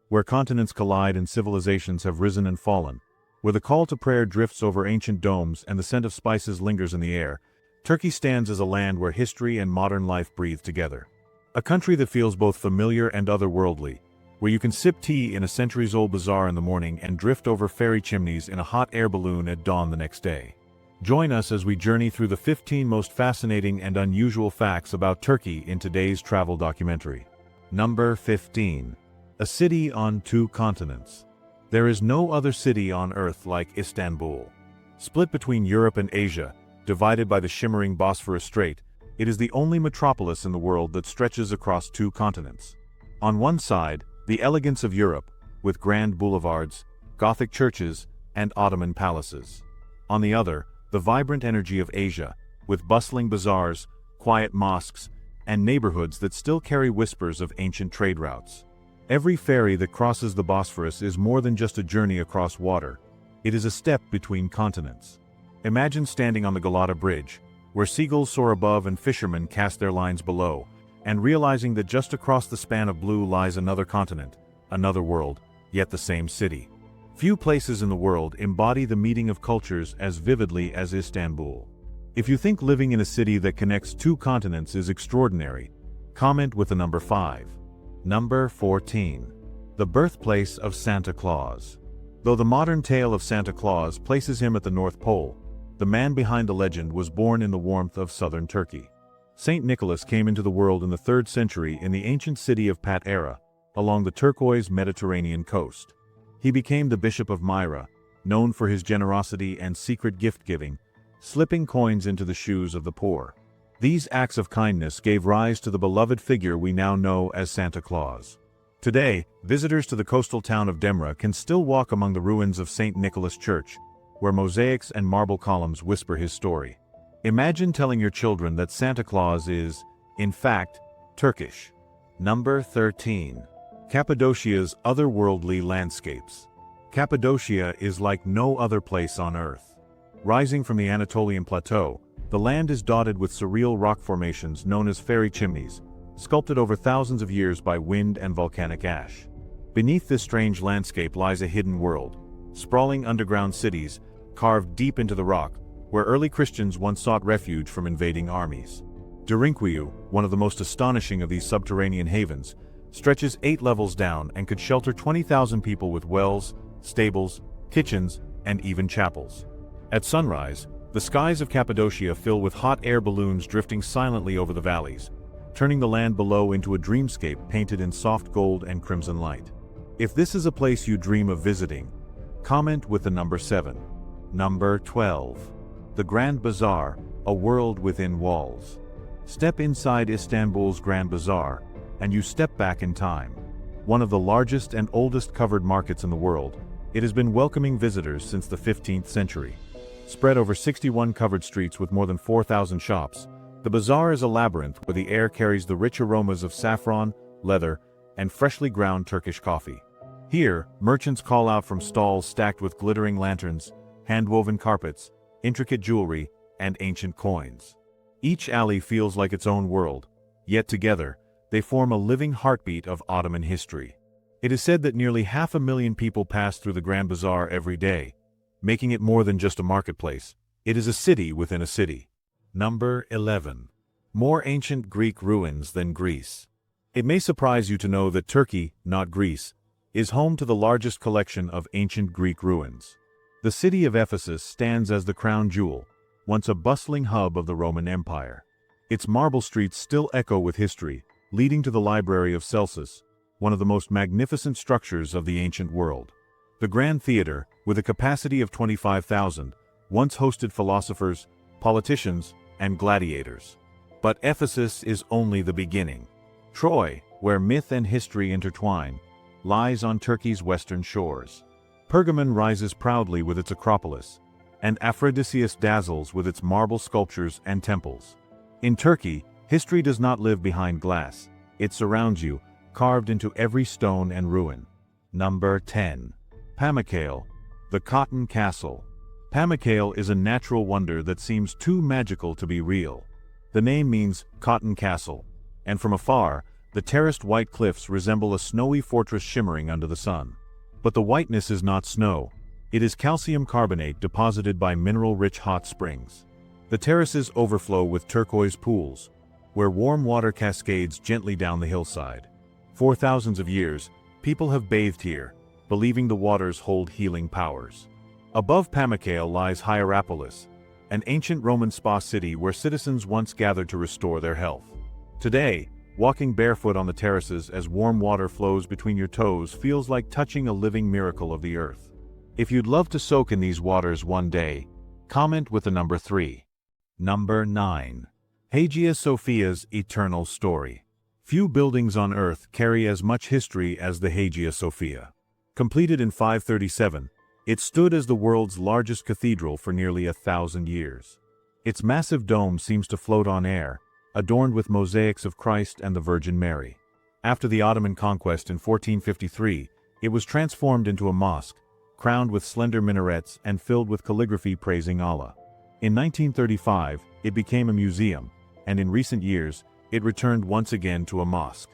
where continents collide and civilizations have risen and fallen. Where the call to prayer drifts over ancient domes and the scent of spices lingers in the air, Turkey stands as a land where history and modern life breathe together. A country that feels both familiar and otherworldly, where you can sip tea in a centuries-old bazaar in the morning and drift over fairy chimneys in a hot air balloon at dawn the next day. Join us as we journey through the 15 most fascinating and unusual facts about Turkey in today's travel documentary. Number 15. A city on two continents. There is no other city on Earth like Istanbul. Split between Europe and Asia, divided by the shimmering Bosphorus Strait, it is the only metropolis in the world that stretches across two continents. On one side, the elegance of Europe, with grand boulevards, Gothic churches, and Ottoman palaces. On the other, the vibrant energy of Asia, with bustling bazaars, quiet mosques, and neighborhoods that still carry whispers of ancient trade routes. Every ferry that crosses the Bosphorus is more than just a journey across water. It is a step between continents. Imagine standing on the Galata Bridge, where seagulls soar above and fishermen cast their lines below, and realizing that just across the span of blue lies another continent, another world, yet the same city. Few places in the world embody the meeting of cultures as vividly as Istanbul. If you think living in a city that connects two continents is extraordinary, comment with the number 5. Number 14. The birthplace of Santa Claus. Though the modern tale of Santa Claus places him at the North Pole, the man behind the legend was born in the warmth of southern Turkey. Saint Nicholas came into the world in the 3rd century in the ancient city of Patara, along the turquoise Mediterranean coast. He became the Bishop of Myra, known for his generosity and secret gift-giving, slipping coins into the shoes of the poor. These acts of kindness gave rise to the beloved figure we now know as Santa Claus. Today, visitors to the coastal town of Demre can still walk among the ruins of St. Nicholas Church, where mosaics and marble columns whisper his story. Imagine telling your children that Santa Claus is, in fact, Turkish. Number 13. Cappadocia's otherworldly landscapes. Cappadocia is like no other place on Earth. Rising from the Anatolian plateau, the land is dotted with surreal rock formations known as fairy chimneys, sculpted over thousands of years by wind and volcanic ash. Beneath this strange landscape lies a hidden world, sprawling underground cities, carved deep into the rock, where early Christians once sought refuge from invading armies. Derinkuyu, one of the most astonishing of these subterranean havens, stretches 8 levels down and could shelter 20,000 people with wells, stables, kitchens, and even chapels. At sunrise, the skies of Cappadocia fill with hot air balloons drifting silently over the valleys, turning the land below into a dreamscape painted in soft gold and crimson light. If this is a place you dream of visiting, comment with the number 7. Number 12. The Grand Bazaar, a world within walls. Step inside Istanbul's Grand Bazaar, and you step back in time. One of the largest and oldest covered markets in the world, it has been welcoming visitors since the 15th century. Spread over 61 covered streets with more than 4,000 shops, the bazaar is a labyrinth where the air carries the rich aromas of saffron, leather, and freshly ground Turkish coffee. Here, merchants call out from stalls stacked with glittering lanterns, hand-woven carpets, intricate jewelry, and ancient coins. Each alley feels like its own world, yet together, they form a living heartbeat of Ottoman history. It is said that nearly 500,000 people pass through the Grand Bazaar every day, making it more than just a marketplace. It is a city within a city. Number 11. More ancient Greek ruins than Greece. It may surprise you to know that Turkey, not Greece, is home to the largest collection of ancient Greek ruins. The city of Ephesus stands as the crown jewel, once a bustling hub of the Roman Empire. Its marble streets still echo with history, leading to the Library of Celsus, one of the most magnificent structures of the ancient world. The Grand Theater, with a capacity of 25,000, once hosted philosophers, politicians, and gladiators. But Ephesus is only the beginning. Troy, where myth and history intertwine, lies on Turkey's western shores. Pergamon rises proudly with its Acropolis, and Aphrodisias dazzles with its marble sculptures and temples. In Turkey, history does not live behind glass. It surrounds you, carved into every stone and ruin. Number 10. Pamukkale, the Cotton Castle. Pamukkale is a natural wonder that seems too magical to be real. The name means cotton castle, and from afar, The terraced white cliffs resemble a snowy fortress shimmering under the sun. But the whiteness is not snow. It is calcium carbonate deposited by mineral-rich hot springs. The terraces overflow with turquoise pools, where warm water cascades gently down the hillside. For thousands of years, people have bathed here, believing the waters hold healing powers. Above Pamukkale lies Hierapolis, an ancient Roman spa city where citizens once gathered to restore their health. Today, walking barefoot on the terraces as warm water flows between your toes feels like touching a living miracle of the earth. If you'd love to soak in these waters one day, comment with the number 3. Number 9. Hagia Sophia's eternal story. Few buildings on Earth carry as much history as the Hagia Sophia. Completed in 537, it stood as the world's largest cathedral for nearly 1,000 years. Its massive dome seems to float on air, adorned with mosaics of Christ and the Virgin Mary. After the Ottoman conquest in 1453, it was transformed into a mosque, crowned with slender minarets and filled with calligraphy praising Allah. In 1935, it became a museum, and in recent years, it returned once again to a mosque.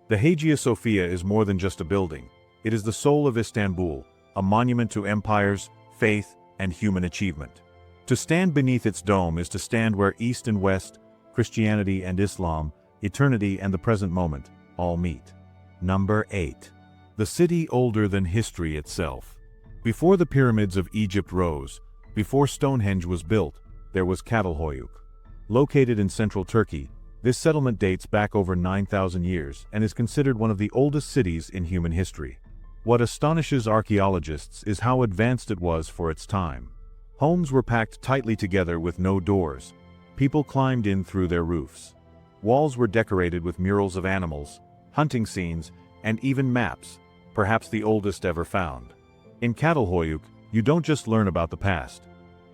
The Hagia Sophia is more than just a building. It is the soul of Istanbul, a monument to empires, faith, and human achievement. To stand beneath its dome is to stand where East and West, Christianity and Islam, eternity and the present moment, all meet. Number 8. The city older than history itself. Before the pyramids of Egypt rose, before Stonehenge was built, there was Çatalhöyük. Located in central Turkey, this settlement dates back over 9,000 years and is considered one of the oldest cities in human history. What astonishes archaeologists is how advanced it was for its time. Homes were packed tightly together with no doors. People climbed in through their roofs. Walls were decorated with murals of animals, hunting scenes, and even maps, perhaps the oldest ever found. In Çatalhöyük, you don't just learn about the past.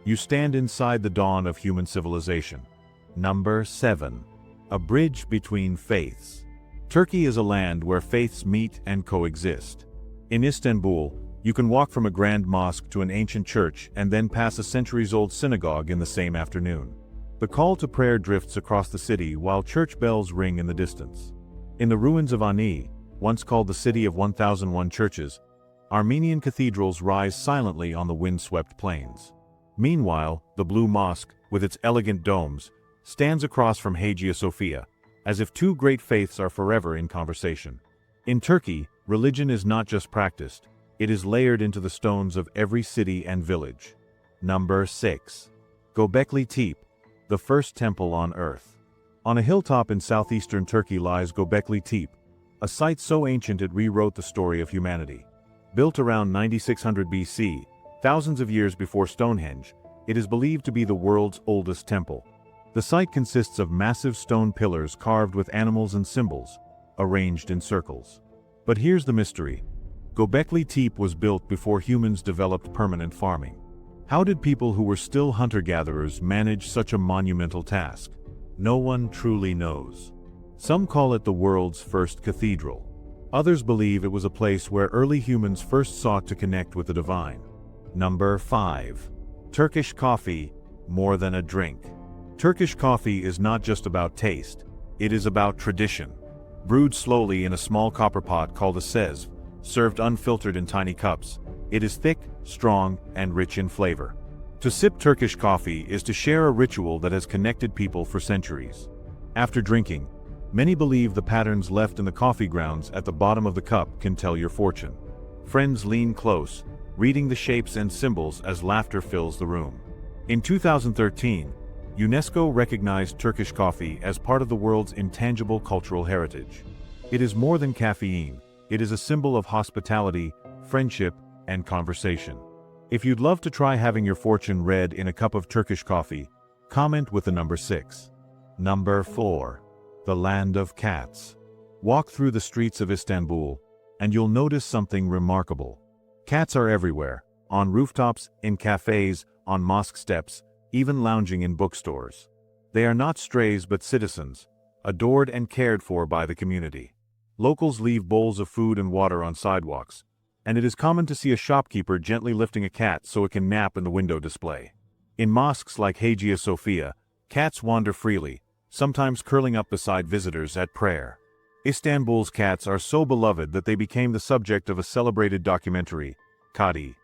You stand inside the dawn of human civilization. Number 7. A bridge between faiths. Turkey is a land where faiths meet and coexist. In Istanbul, you can walk from a grand mosque to an ancient church and then pass a centuries-old synagogue in the same afternoon. The call to prayer drifts across the city while church bells ring in the distance. In the ruins of Ani, once called the City of 1001 Churches, Armenian cathedrals rise silently on the wind-swept plains. Meanwhile, the Blue Mosque, with its elegant domes, stands across from Hagia Sophia, as if two great faiths are forever in conversation. In Turkey, religion is not just practiced, it is layered into the stones of every city and village. Number 6. Göbekli Tepe, the first temple on Earth. On a hilltop in southeastern Turkey lies Göbekli Tepe, a site so ancient it rewrote the story of humanity. Built around 9600 BC, thousands of years before Stonehenge, it is believed to be the world's oldest temple. The site consists of massive stone pillars carved with animals and symbols, arranged in circles. But here's the mystery. Göbekli Tepe was built before humans developed permanent farming. How did people who were still hunter-gatherers manage such a monumental task? No one truly knows. Some call it the world's first cathedral. Others believe it was a place where early humans first sought to connect with the divine. Number 5. Turkish coffee, more than a drink. Turkish coffee is not just about taste, it is about tradition. Brewed slowly in a small copper pot called a sez, served unfiltered in tiny cups, it is thick, strong, and rich in flavor. To sip Turkish coffee is to share a ritual that has connected people for centuries. After drinking, many believe the patterns left in the coffee grounds at the bottom of the cup can tell your fortune. Friends lean close, reading the shapes and symbols as laughter fills the room. In 2013, UNESCO recognized Turkish coffee as part of the world's intangible cultural heritage. It is more than caffeine, it is a symbol of hospitality, friendship, and conversation. If you'd love to try having your fortune read in a cup of Turkish coffee, comment with the number 6. Number 4. The land of cats. Walk through the streets of Istanbul, and you'll notice something remarkable. Cats are everywhere, on rooftops, in cafes, on mosque steps, even lounging in bookstores. They are not strays but citizens, adored and cared for by the community. Locals leave bowls of food and water on sidewalks, and it is common to see a shopkeeper gently lifting a cat so it can nap in the window display. In mosques like Hagia Sophia, cats wander freely, sometimes curling up beside visitors at prayer. Istanbul's cats are so beloved that they became the subject of a celebrated documentary, Kadi.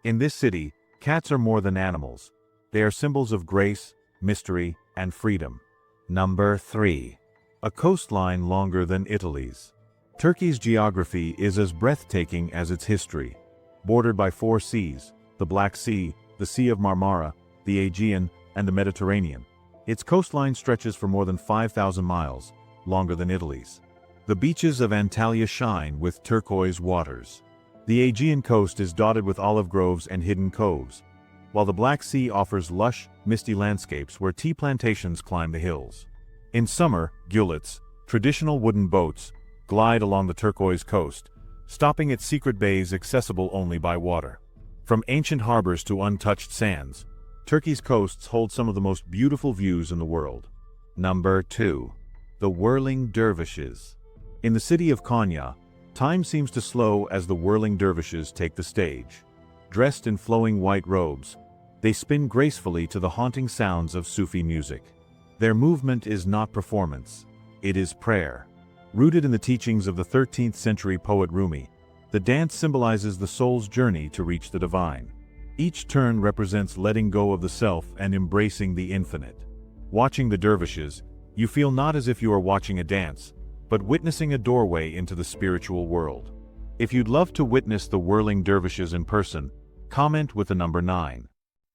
In this city, cats are more than animals. They are symbols of grace, mystery, and freedom. Number 3. A coastline longer than Italy's. Turkey's geography is as breathtaking as its history. Bordered by 4 seas, the Black Sea, the Sea of Marmara, the Aegean, and the Mediterranean. Its coastline stretches for more than 5,000 miles, longer than Italy's. The beaches of Antalya shine with turquoise waters. The Aegean coast is dotted with olive groves and hidden coves, while the Black Sea offers lush, misty landscapes where tea plantations climb the hills. In summer, gulets, traditional wooden boats, glide along the turquoise coast, stopping at secret bays accessible only by water. From ancient harbors to untouched sands, Turkey's coasts hold some of the most beautiful views in the world. Number 2. The Whirling Dervishes. In the city of Konya, time seems to slow as the Whirling Dervishes take the stage. Dressed in flowing white robes, they spin gracefully to the haunting sounds of Sufi music. Their movement is not performance, it is prayer. Rooted in the teachings of the 13th century poet Rumi, the dance symbolizes the soul's journey to reach the divine. Each turn represents letting go of the self and embracing the infinite. Watching the dervishes, you feel not as if you are watching a dance, but witnessing a doorway into the spiritual world. If you'd love to witness the Whirling Dervishes in person, comment with the number 9.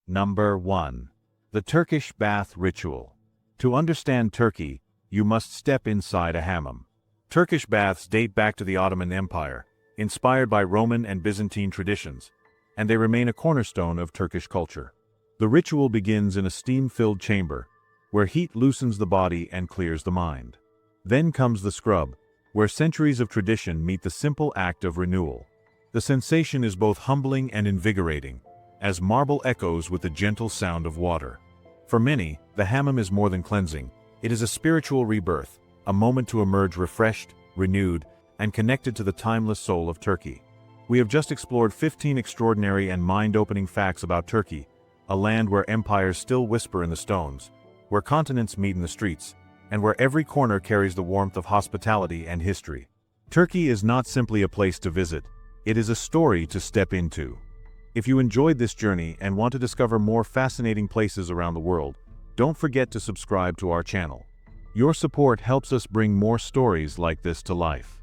Number 1. The Turkish Bath Ritual. To understand Turkey, you must step inside a hammam. Turkish baths date back to the Ottoman Empire, inspired by Roman and Byzantine traditions, and they remain a cornerstone of Turkish culture. The ritual begins in a steam-filled chamber, where heat loosens the body and clears the mind. Then comes the scrub, where centuries of tradition meet the simple act of renewal. The sensation is both humbling and invigorating, as marble echoes with the gentle sound of water. For many, the hammam is more than cleansing. It is a spiritual rebirth, a moment to emerge refreshed, renewed, and connected to the timeless soul of Turkey. We have just explored 15 extraordinary and mind-opening facts about Turkey, a land where empires still whisper in the stones, where continents meet in the streets, and where every corner carries the warmth of hospitality and history. Turkey is not simply a place to visit, it is a story to step into. If you enjoyed this journey and want to discover more fascinating places around the world, don't forget to subscribe to our channel. Your support helps us bring more stories like this to life.